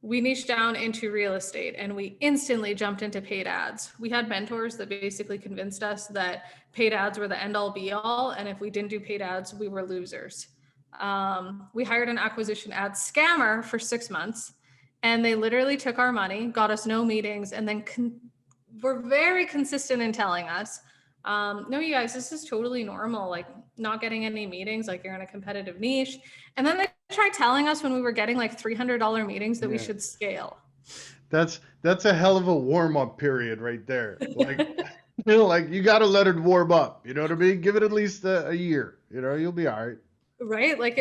we niched down into real estate and we instantly jumped into paid ads. We had mentors that basically convinced us that paid ads were the end all be all. And if we didn't do paid ads, we were losers. We hired an acquisition ad scammer for 6 months, and they literally took our money, got us no meetings, and then were very consistent in telling us, no, you guys, this is totally normal. Like not getting any meetings, like you're in a competitive niche. And then they tried telling us when we were getting like $300 meetings that we should scale. That's a hell of a warm-up period right there. Like, like you got to let it warm up. You know what I mean? Give it at least a year. You'll be all right. Right? Like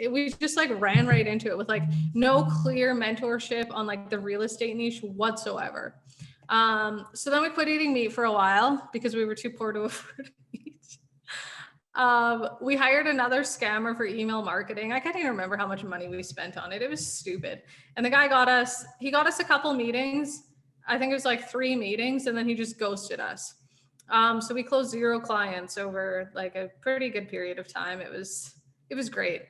we just like ran right into it with like no clear mentorship on like the real estate niche whatsoever. So then we quit eating meat for a while because we were too poor to afford meat. We hired another scammer for email marketing. I can't even remember how much money we spent on it. It was stupid. And the guy got us a couple meetings. I think it was like 3 meetings, and then he just ghosted us. So we closed 0 clients over like a pretty good period of time. It was great.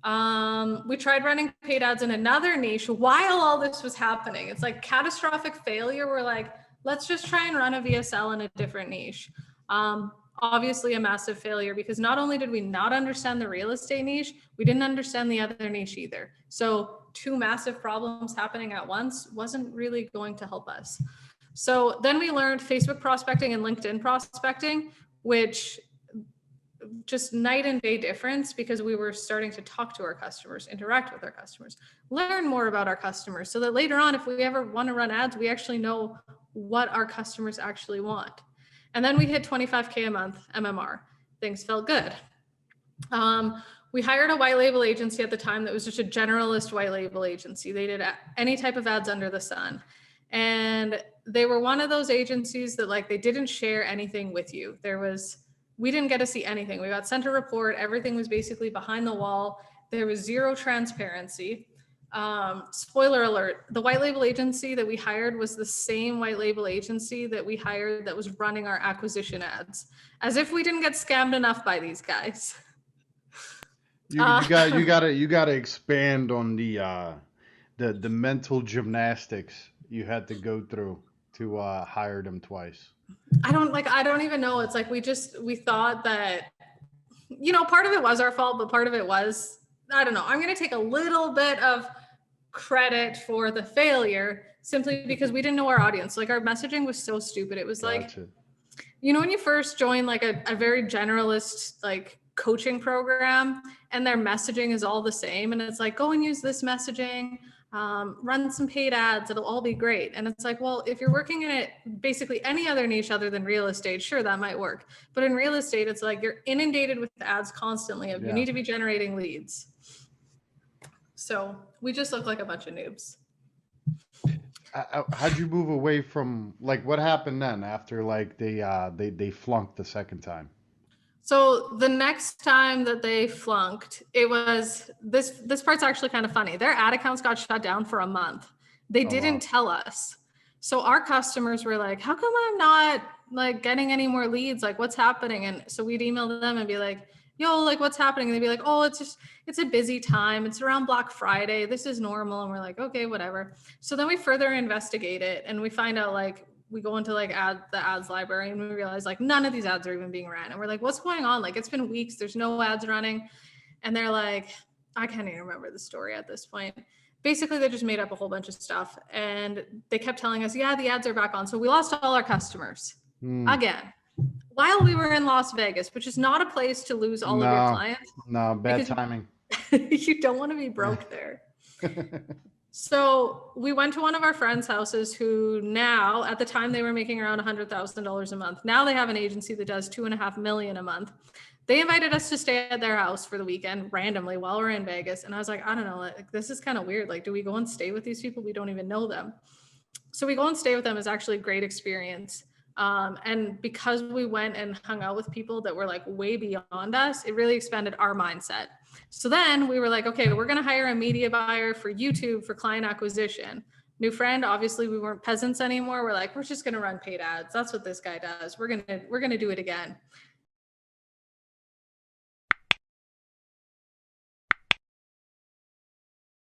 We tried running paid ads in another niche while all this was happening. It's like catastrophic failure. We're like, let's just try and run a VSL in a different niche. Obviously a massive failure because not only did we not understand the real estate niche, we didn't understand the other niche either. So 2 massive problems happening at once wasn't really going to help us. So then we learned Facebook prospecting and LinkedIn prospecting, which just night and day difference because we were starting to talk to our customers, interact with our customers, learn more about our customers so that later on, if we ever want to run ads, we actually know what our customers actually want. And then we hit 25K a month MMR. Things felt good. We hired a white label agency at the time that was just a generalist white label agency. They did any type of ads under the sun. And they were one of those agencies that like, they didn't share anything with you. We didn't get to see anything. We got sent a report. Everything was basically behind the wall. There was 0 transparency. Spoiler alert, the white label agency that we hired was the same white label agency that we hired that was running our acquisition ads. As if we didn't get scammed enough by these guys. You gotta expand on the mental gymnastics you had to go through to hire them twice. I don't even know. It's like we thought that, part of it was our fault, but part of it was, I don't know. I'm going to take a little bit of credit for the failure simply because we didn't know our audience. Like our messaging was so stupid. It was like, when you first join like a very generalist like coaching program and their messaging is all the same. And it's like, go and use this messaging, run some paid ads. It'll all be great. And it's like, well, if you're working in it, basically any other niche other than real estate, sure, that might work. But in real estate, it's like you're inundated with ads constantly. You need to be generating leads. So we just look like a bunch of noobs. How'd you move away from like what happened then after like they flunked the second time? So the next time that they flunked, it was this part's actually kind of funny. Their ad accounts got shut down for a month. They didn't tell us. So our customers were like, how come I'm not like getting any more leads? Like what's happening? And so we'd email them and be like, yo, like what's happening? And they'd be like, oh, it's a busy time. It's around Black Friday. This is normal. And we're like, okay, whatever. So then we further investigate it and we find out like, we go into like the ads library and we realize like none of these ads are even being ran. And we're like, what's going on? Like it's been weeks, there's no ads running. And they're like, I can't even remember the story at this point. Basically, they just made up a whole bunch of stuff and they kept telling us, yeah, the ads are back on. So we lost all our customers again, while we were in Las Vegas, which is not a place to lose all of your clients. No, bad timing. You don't want to be broke there. So we went to one of our friends' houses who now, at the time they were making around $100,000 a month. Now they have an agency that does $2.5 million a month. They invited us to stay at their house for the weekend randomly while we're in Vegas. And I was like, I don't know, like, this is kind of weird. Like, do we go and stay with these people? We don't even know them. So we go and stay with them. Is actually a great experience. And because we went and hung out with people that were like way beyond us, it really expanded our mindset. So then we were like, okay, we're going to hire a media buyer for YouTube for client acquisition. New friend, obviously we weren't peasants anymore. We're like, we're just going to run paid ads. That's what this guy does. We're going to do it again.